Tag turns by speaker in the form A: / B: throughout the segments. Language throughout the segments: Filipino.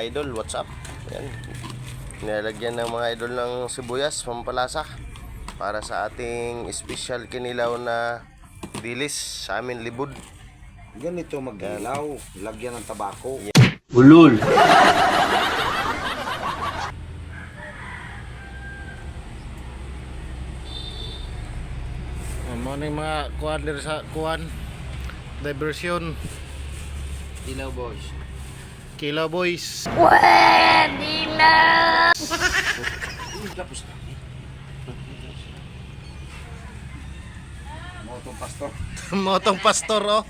A: mga idol, what's up? Ayan. Nilalagyan ng mga idol ng sibuyas, pampalasa para sa ating special kinilaw na dilis sa amin libod.
B: Ganito magdilaw, lagyan ng tabako.
C: Ulul.
D: Morning mga kuan diri sa kuan diversion
B: Dilaw boys.
D: Kilaw boys.
B: Tapos na. Motong pastor.
D: Motong pastor oh.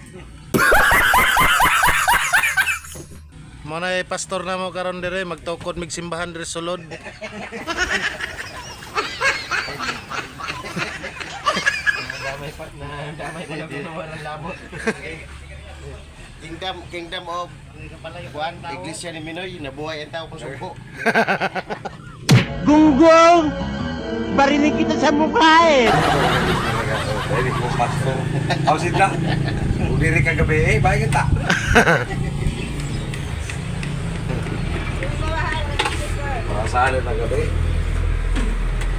D: Mo na pastor na mo karon dire magtukod mig simbahan dire sulod.
B: Damay pa yung walang labot.
A: Kingdom of Juan, Iglesia ni Minoy, nabuhay ang tao kung sumpo.
C: Gunggong! Barinig kita sa mukha eh!
B: Pwede ko pastor. How's na? Udiri ka gabi bahay kita. Para saan na gabi?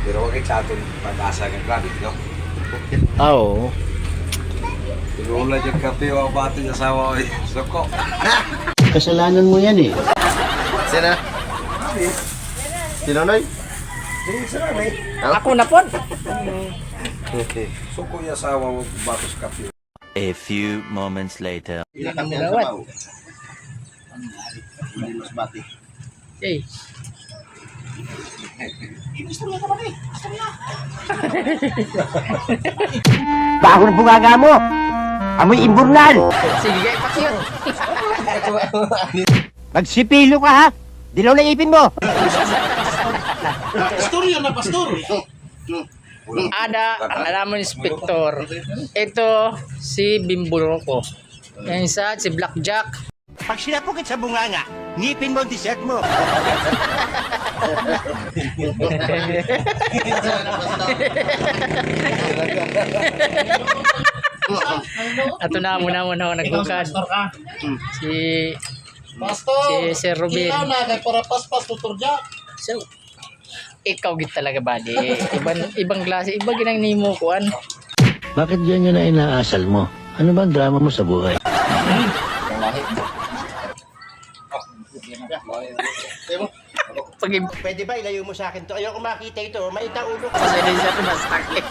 B: Pero wag i-chatin pag-asa ng grabe, no?
D: Oo.
B: Tigula yung kape o bati niya sawa ko. Suko.
C: Kasalanan mo yan eh.
A: Sina? Sinonoy?
E: Ako na po.
B: Suko niya sawa ko batos kape.
F: A few moments later.
E: Eh,
C: Baho na bungaga mo! Amoy imburnal!
E: sige guys, pakyut.
C: Magsipilo ka ha! Dilaw na ipin mo!
E: Alam mo, inspektor. Ito, si Bimbolo ko. Yan isa, si Blackjack.
C: Pag sinapukit sa bunganga, ngipin mo ang dessert mo!
E: Ato na, muna ako nagbukad. Si Sir Ruben. So, ikaw git talaga buddy. Ibang klase, iba ginang nimo kuan.
C: Bakit ganyan na inaasal mo? Ano ba ang drama mo sa buhay?
E: Pag
C: Pwede ba ilayo mo sa akin to? Ayoko makita ito. Maita ulo ko.
E: pasensya ko na sakit.